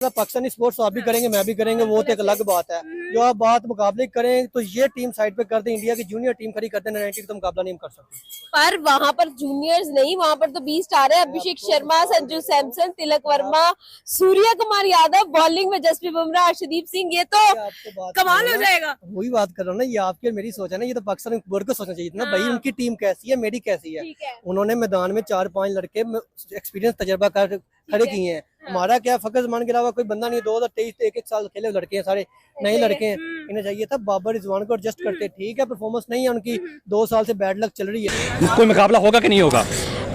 Pakistani sports आप भी करेंगे, मैं भी करेंगे, वो तो एक अलग बात है। जो आप बात मुकाबले करें तो ये टीम साइड पे कर दें, इंडिया की जूनियर टीम खड़ी कर दें, 90 का मुकाबला नहीं कर सकते। पर वहाँ पर जूनियर्स नहीं, वहाँ पर तो 20 स्टार है। अभिषेक शर्मा, संजू सैमसन, तिलक वर्मा, सूर्य कुमार यादव, बॉलिंग में जसप्रीत बुमराह, अर्शदीप सिंह, ये तो कमाल हो जाएगा। वही बात कर रहा हूँ ना, ये आपकी मेरी सोच है ना, ये तो पाकिस्तान बोर्ड को सोचना चाहिए ना भाई, उनकी टीम कैसी है, मेरी कैसी है। उन्होंने मैदान में 4-5 लड़के एक्सपीरियंस तजर्बा कर खड़े किए हैं। हमारा क्या फखर जमान के अलावा कोई बंदा नहीं। 2023 एक साल खेले लड़के हैं, सारे नए लड़के हैं। इन्हें चाहिए था बाबर रिजवान को एडजस्ट करते। ठीक है, परफॉर्मेंस नहीं है उनकी, 2 साल से बैड लक चल रही है। कोई मुकाबला होगा कि नहीं होगा?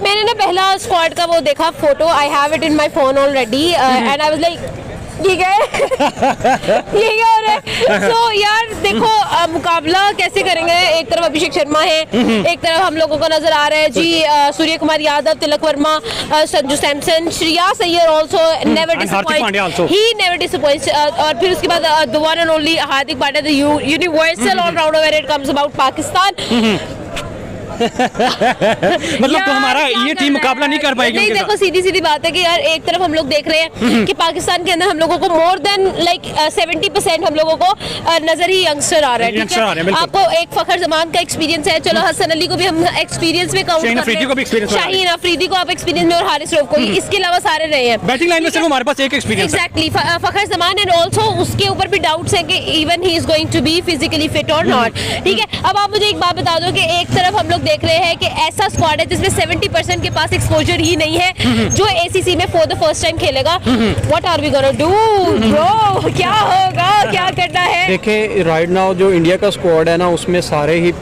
मैंने ना पहला स्क्वाड का वो देखा photo, I have it in my phone already and I was like ये क्या हो रहा है। सो यार देखो मुकाबला कैसे करेंगे। एक तरफ अभिषेक शर्मा है, एक तरफ हम लोगों को नजर आ रहा है जी Surya Kumar Yadav, Tilak Varma, Sanju Samson, Shreyas Iyer also never disappoint, he never disappoints. और फिर उसके बाद the one and only Hardik Pandya, the universal all-rounder when it comes about Pakistan. मतलब तो हमारा ये टीम मुकाबला नहीं कर पाएगी। नहीं देखो, सीधी सीधी बात है कि यार एक तरफ हम लोग देख रहे हैं कि पाकिस्तान के अंदर हम लोगों को मोर देन लाइक 70% हम लोगों को नजर ही यंगस्टर आ रहा है। ठीक है, आपको एक फखर जमान का एक्सपीरियंस है, चलो हसन अली को भी हम एक्सपीरियंस में काउंट करते हैं, शाहीन अफरीदी को आप एक्सपीरियंस में, और हारिस रऊफ को। इसके अलावा सारे रहे हैं बैटिंग लाइन में, सिर्फ हमारे पास एक एक्सपीरियंस है। Exactly, Fakhar Zaman and also उसके ऊपर भी डाउट्स हैं कि even he is going to be physically fit और नॉट। ठीक है, अब आप मुझे एक बात बता दो कि एक तरफ हम लोग देख रहे हैं कि ऐसा स्क्वाड है जिसमें 70% के पास एक्सपोजर ही नहीं है, जो एसीसी में फॉर द फर्स्ट टाइम खेलेगा। What are we gonna do bro, क्या होगा, क्या करना है? देखिए राइट नाउ जो इंडिया का स्क्वाड है ना, उसमें सारे ही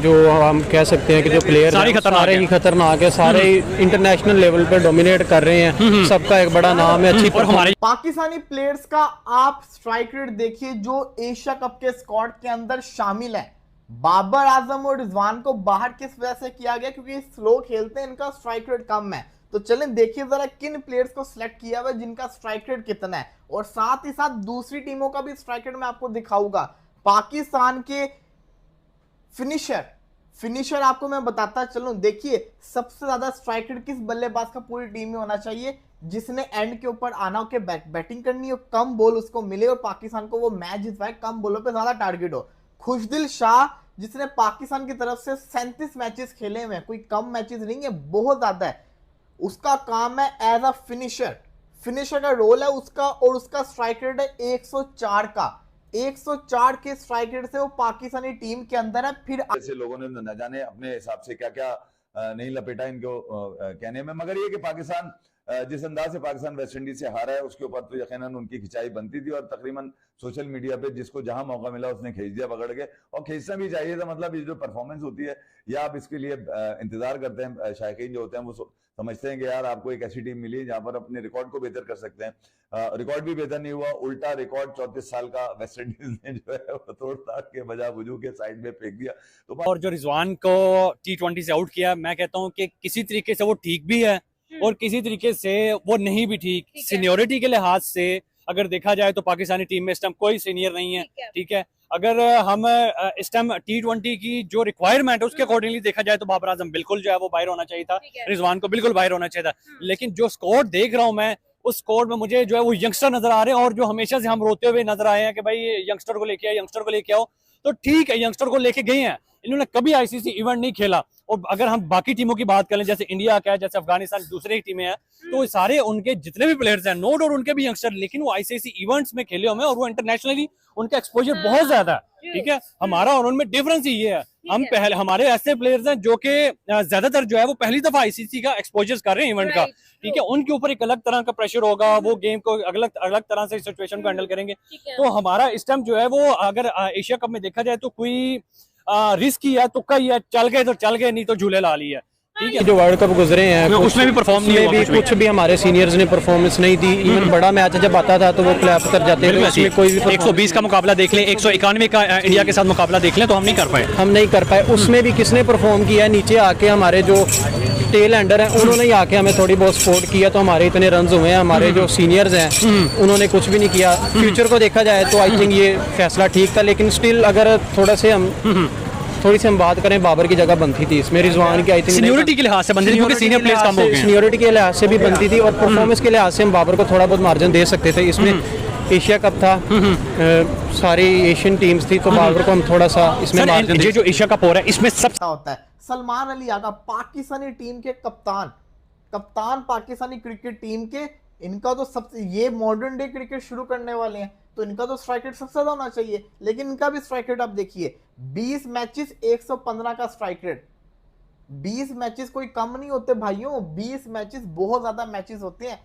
जो हम कह सकते हैं कि जो प्लेयर सारे ही खतरनाक है, सारे इंटरनेशनल लेवल पे डोमिनेट कर रहे हैं। सबका एक बड़ा नाम है, अच्छी। और हमारे पाकिस्तानी प्लेयर्स का आप स्ट्राइक रेट देखिए जो एशिया कप के स्क्वाड के अंदर शामिल है। बाबर आजम और रिजवान को बाहर किस वजह से किया गया? क्योंकि स्लो खेलते हैं, इनका स्ट्राइक रेट कम है। तो चलें देखिए जरा किन प्लेयर्स को सिलेक्ट किया हुआ है, जिनका स्ट्राइक रेट कितना है, और साथ ही साथ दूसरी टीमों का भी स्ट्राइक रेट मैं आपको दिखाऊंगा। पाकिस्तान के फिनिशर आपको मैं बताता चलूं। देखिए सबसे ज्यादा स्ट्राइक रेट किस बल्लेबाज का पूरी टीम में होना चाहिए, जिसने एंड के ऊपर आना हो के बैटिंग करनी हो, कम बॉल उसको मिले और पाकिस्तान को वो मैच जितवाए, कम बॉलों पे ज्यादा टारगेट हो। खुशदिल शाह जिसने पाकिस्तान की तरफ से 37 मैचेस खेले हुए हैं, कोई कम मैचेस नहीं है, बहुत ज्यादा है। उसका काम है एज अ फिनिशर का रोल है उसका, और उसका स्ट्राइक रेट है 104 का। 104 के स्ट्राइक रेट से वो पाकिस्तानी टीम के अंदर है। फिर ऐसे लोगों ने न जाने अपने हिसाब से क्या क्या नहीं लपेटा इनको कहने में, मगर ये कि पाकिस्तान जिस अंदाज से पाकिस्तान वेस्ट इंडीज से हारा है उसके ऊपर तो यकीनन उनकी खिंचाई बनती थी, और तकरीबन सोशल मीडिया पे जिसको जहां मौका मिला उसने खींच दिया पकड़ के, और खींचना भी चाहिए था। मतलब ये जो परफॉर्मेंस होती है, या आप इसके लिए इंतजार करते हैं, शायकीन जो होते हैं वो समझते हैं कि यार आपको एक ऐसी टीम मिली है जहां पर अपने रिकॉर्ड को बेहतर कर सकते हैं। रिकॉर्ड भी बेहतर नहीं हुआ, उल्टा रिकॉर्ड 34 साल का वेस्ट इंडीज ने जो है वो तोड़ ताड़ के बजा बुजू के साइड में फेंक दिया। तो और जो रिजवान को T20 से आउट किया, मैं कहता हूँ कि किसी तरीके से वो ठीक भी है और किसी तरीके से वो नहीं भी ठीक। सीनियोरिटी के लिहाज से अगर देखा जाए तो पाकिस्तानी टीम में इस टाइम कोई सीनियर नहीं है। ठीक है, अगर हम इस टाइम T20 की जो रिक्वायरमेंट है उसके अकॉर्डिंगली देखा जाए तो बाबर आजम बिल्कुल जो है वो बाहर होना चाहिए था, रिजवान को बिल्कुल बाहर होना चाहिए था। लेकिन जो स्कोर देख रहा हूं मैं, उस स्कोर में मुझे जो है वो यंगस्टर नजर आ रहे हैं, और जो हमेशा से हम रोते हुए नजर आए हैं कि भाई यंगस्टर को लेके आओ, यंगस्टर को लेके आओ। तो ठीक है, यंगस्टर को लेके गए हैं, इन्होंने कभी आईसीसी इवेंट नहीं खेला। और अगर हम बाकी टीमों की बात करें, जैसे इंडिया का है, जैसे अफगानिस्तान, दूसरी टीमें हैं, तो सारे उनके जितने भी प्लेयर्स हैं, नो डाउट उनके भी यंगस्टर, लेकिन वो आईसीसी इवेंट्स में खेले हुए हैं और वो इंटरनेशनली उनका एक्सपोजर बहुत ज्यादा है। ठीक है, हमारा और उनमें डिफरेंस ही ये है, हम पहले हमारे ऐसे प्लेयर्स हैं जो कि ज्यादातर जो है वो पहली दफा आईसीसी का एक्सपोजर कर रहे हैं इवेंट का। ठीक है, उनके ऊपर एक अलग तरह का प्रेशर होगा, वो गेम को अलग तरह से सिचुएशन को हैंडल करेंगे। तो हमारा इस टाइम जो है वो अगर एशिया कप में देखा जाए तो कोई रिस्क ही है, तुक्का ही है, चल गए तो चल गए, नहीं तो झूले ला ली है। ठीक है, जो वर्ल्ड कप गुजरे हैं उसमें भी परफॉर्म नहीं हुआ, कुछ भी हमारे सीनियर्स ने परफॉर्मेंस नहीं दी। इवन बड़ा मैच जब आता था तो वो क्लैप कर जाते थे, उसमें कोई भी 120 का मुकाबला देख लें, 191 का इंडिया के साथ मुकाबला देख लें, तो हम नहीं कर पाए। उसमें भी किसने परफॉर्म किया? नीचे आके हमारे जो टेल एंडर हैं उन्होंने ही आके हमें थोड़ी बहुत सपोर्ट किया, तो हमारे इतने रन हुए हैं। हमारे जो सीनियर्स हैं उन्होंने कुछ भी नहीं किया। फ्यूचर को देखा जाए तो आई थिंक ये फैसला ठीक था, लेकिन स्टिल अगर थोड़ा से हम थोड़ी सी हम बात करें, बाबर की जगह बनती थी इसमें, रिजवान की आई थिंक सीनियोरिटी के लिहाज से बनती थी क्योंकि सीनियर प्लेयर्स कम हो गए हैं। सीनियोरिटी के लिहाज से भी बनती थी और परफॉर्मेंस के लिहाज से हम बाबर को थोड़ा बहुत मार्जिन दे सकते थे। इसमें एशिया कप था, सारी एशियन टीम्स थी, तो बाबर को हम थोड़ा सा इसमें मार्जिन ये जो एशिया कप हो रहा है इसमें सब होता है। सलमान अली आगा पाकिस्तानी टीम के कप्तान पाकिस्तानी क्रिकेट टीम के, इनका तो सबसे, ये मॉडर्न डे क्रिकेट शुरू करने वाले हैं तो इनका तो स्ट्राइक रेट सबसे ज्यादा होना चाहिए, लेकिन इनका भी स्ट्राइक रेट आप देखिए 20 मैचेस 115 का स्ट्राइक रेट। 20 मैचेस कोई कम नहीं होते भाइयों, 20 मैचेस बहुत ज्यादा मैचेस होते हैं।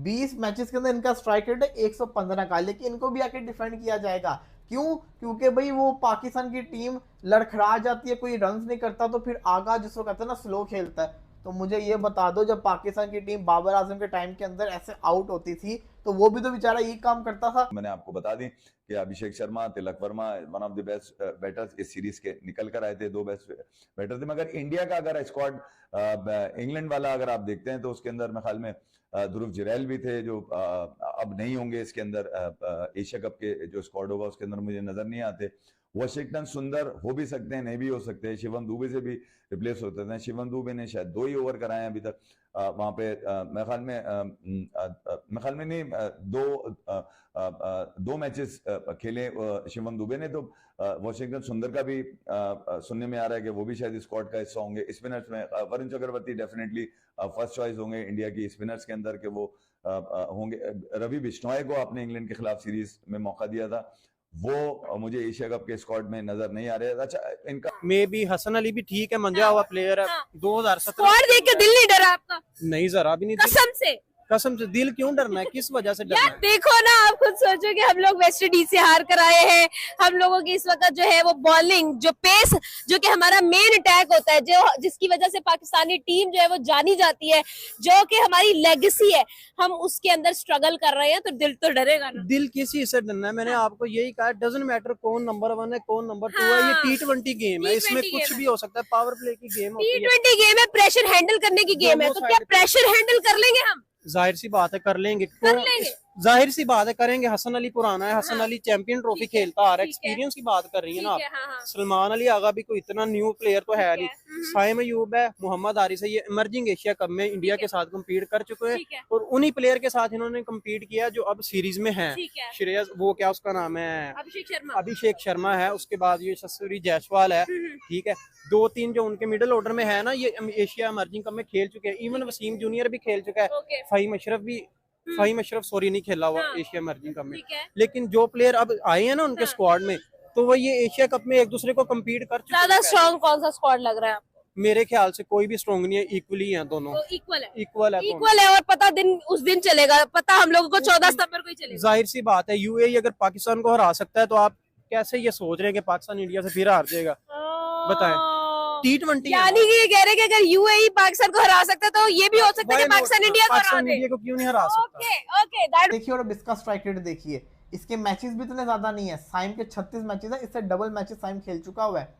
20 मैचेस के अंदर इनका स्ट्राइक रेट है 115 का, लेकिन इनको भी आके डिफेंड किया जाएगा। क्यों? क्योंकि भाई वो पाकिस्तान की टीम लड़खड़ा जाती है, कोई रन नहीं करता तो फिर आगा जिसको कहते हैं ना स्लो खेलता है। तो मुझे ये बता दो, जब पाकिस्तान की टीम बाबर आजम के टाइम के अंदर ऐसे आउट होती थी तो वो भी तो बेचारा यही काम करता था। मैंने आपको बता दी कि Abhishek Sharma, Tilak Varma one of the best batters इस सीरीज के निकल कर आए थे, 2 बेस्ट बैटर थे। मगर इंडिया का अगर स्क्वाड इंग्लैंड वाला अगर आप देखते हैं तो उसके अंदर मेरे ख्याल में ध्रुव जुरैल भी थे जो अब नहीं होंगे इसके अंदर, एशिया कप के जो स्क्वाड होगा उसके अंदर मुझे नजर नहीं आते। वाशिंगटन सुंदर हो भी सकते हैं, नहीं भी हो सकते हैं, शिवम दुबे से भी रिप्लेस होते थे। शिवम दुबे ने शायद 2 ही ओवर कराए हैं अभी तक वहां पे, मेरे ख्याल में नहीं, 2 मैचेस खेले शिवम दुबे ने। तो वाशिंगटन सुंदर का भी सुनने में आ रहा है कि वो भी शायद स्क्वाड का हिस्सा होंगे। स्पिनर्स में Varun Chakravarthy definitely first choice होंगे इंडिया की स्पिनर्स के अंदर, के वो होंगे। रवि बिश्नोई को आपने इंग्लैंड के खिलाफ सीरीज में मौका दिया था, वो मुझे एशिया कप के स्क्वाड में नजर नहीं आ रहे। अच्छा, इनका मे भी हसन अली भी ठीक है, मंजा हुआ प्लेयर है। 2017 स्क्वाड देख के दिल नहीं डरा आपका? नहीं, जरा भी नहीं। कसम से दिल क्यों डरना है, किस वजह से डरना यार है? देखो ना, आप खुद सोचो कि हम लोग वेस्ट इंडीज से हार कर आए हैं। हम लोगों की इस वक्त जो है वो बॉलिंग, जो पेस, जो कि हमारा मेन अटैक होता है, जो जिसकी वजह से पाकिस्तानी टीम जो है वो जानी जाती है, जो कि हमारी लेगेसी है, हम उसके अंदर स्ट्रगल कर रहे हैं, तो दिल तो डरेगा ना। दिल किसी से डरना है? मैंने आपको यही कहा, डजंट मैटर कौन नंबर 1 है कौन नंबर 2 है। ये T20 गेम है, इसमें कुछ भी हो सकता है, पावर प्ले की गेम होती है। T20 गेम है, प्रेशर हैंडल करने की गेम है, तो क्या प्रेशर हैंडल कर लेंगे हम? जाहिर सी बात है कर लेंगे, जाहिर सी बात है करेंगे। हसन अली पुराना है, हसन अली चैंपियन ट्रॉफी खेलता आ रहा है, एक्सपीरियंस की बात कर रही है ना आप। सलमान अली आगा भी कोई इतना न्यू प्लेयर तो है नहीं। साइम अयूब है, मोहम्मद आरिस है, ये इमर्जिंग एशिया कप में इंडिया के साथ कम्पीट कर चुके हैं और उन्हीं प्लेयर के साथ इन्होंने कम्पीट किया जो अब सीरीज में है। श्रेयस, वो क्या उसका नाम है, अभिषेक शर्मा है, उसके बाद ये यशस्वी जायसवाल है, ठीक है। 2-3 जो उनके मिडिल ऑर्डर में है ना, ये एशिया इमर्जिंग कप में खेल चुके हैं। इवन वसीम जूनियर भी खेल चुका है, फाहिम अशरफ सॉरी नहीं खेला हुआ एशिया इमर्जिंग कप में। लेकिन जो प्लेयर अब आए हैं ना उनके स्क्वाड में, तो वो ये एशिया कप में एक दूसरे को कम्पीट कर चुके हैं। ज्यादा स्ट्रॉन्ग कौन सा स्क्वाड लग रहा है आपको? मेरे ख्याल से कोई भी स्ट्रॉन्ग नहीं है, इक्वली हैं दोनों। तो इक्वल है और पता दिन उस दिन चलेगा, पता हम लोगों को 14 सितंबर को ही चलेगा। जाहिर सी बात है, यूएई अगर पाकिस्तान को हरा सकता है तो आप कैसे ये सोच रहे हैं कि पाकिस्तान इंडिया से फिर हार जाएगा? बताएं। T20 यानी कि ये कह रहे हैं कि अगर यूएई पाकिस्तान को हरा सकता है तो ये भी हो सकता है कि पाकिस्तान इंडिया को हरा दे। इंडिया को क्यों नहीं हरा सकता? ओके देखिए, और अब इसका स्ट्राइक रेट देखिए, इसके मैचेस भी इतने ज्यादा नहीं है। साइम के 36 मैचेस है, इससे डबल मैचेस साइम खेल चुका हुआ है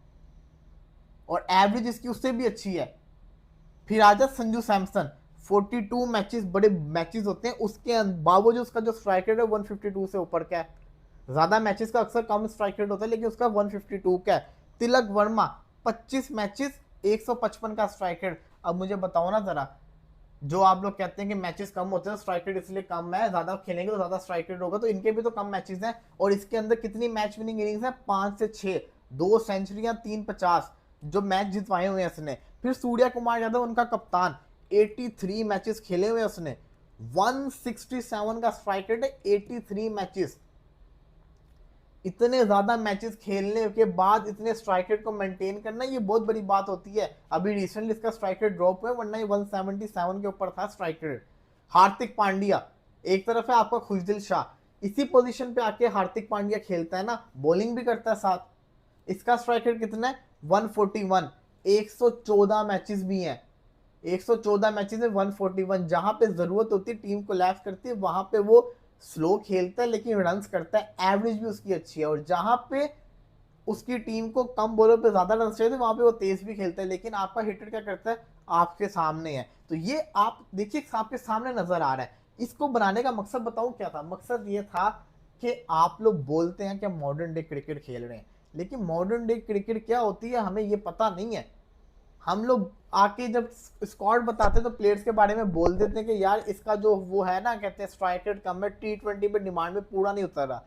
और एवरेज इसकी उससे भी अच्छी है। फिर आ जाए संजू सैमसन, 42 मैचेस, बड़े मैचेस होते हैं, उसके बावजूद उसका जो स्ट्राइक रेट है 152 से ऊपर का है। ज्यादा मैचेस का अक्सर कम स्ट्राइक रेट होता है, लेकिन उसका 152 का है। तिलक वर्मा 25 मैचेस 155 का स्ट्राइक रेट। अब मुझे बताओ ना जरा, जो आप लोग कहते हैं कि मैचेस कम होते हैं स्ट्राइक रेट इसलिए कम है, ज्यादा खेलेंगे तो ज्यादा स्ट्राइक रेट होगा, तो इनके भी तो कम मैचेस हैं और इसके अंदर कितनी मैच विनिंग इनिंग्स है? 5 से 6, 2 सेंचुरियां, 3 50 जो मैच जितवाए हुए हैं उसने। फिर सूर्या कुमार यादव उनका कप्तान, 83 मैचेस खेले हुए उसने, 167 का स्ट्राइक रेट है, 83 मैचेस। इतने ज्यादा मैचेस खेलने के बाद इतने स्ट्राइक रेट को मेंटेन करना ये बहुत बड़ी बात होती है। अभी रिसेंटली इसका स्ट्राइक रेट ड्रॉप हुआ है, वरना ये 177 के ऊपर था स्ट्राइक रेट। हार्दिक पांड्या एक तरफ है, आपका खुशदिल शाह, इसी पोजीशन पे आके हार्दिक पांड्या खेलता है ना, बॉलिंग भी करता है साथ। इसका स्ट्राइक रेट कितना है? 141। 114 मैचेस भी हैं, 114 मैचेस में 141। जहां पे जरूरत होती है, टीम कोलैप्स करती है, वहां पे वो स्लो खेलता है लेकिन रन्स करता है, एवरेज भी उसकी अच्छी है। और जहां पे उसकी टीम को कम बॉलों पे ज्यादा रन चाहिए वहां पे वो तेज भी खेलता है, लेकिन आपका हिटर क्या करता है? आपके सामने है। तो ये आप देखिए आपके सामने नजर आ रहा है। इसको बनाने का मकसद बताऊं क्या था? मकसद ये था कि आप लोग बोलते हैं कि मॉडर्न डे क्रिकेट खेल रहे हैं, लेकिन मॉडर्न डे क्रिकेट क्या होती है हमें ये पता नहीं है। हम लोग आके जब स्क्वाड बताते हैं तो प्लेयर्स के बारे में बोल देते हैं कि यार इसका जो वो है ना, कहते हैं स्ट्राइक रेट कम है, T20 पे डिमांड में पूरा नहीं उतर रहा।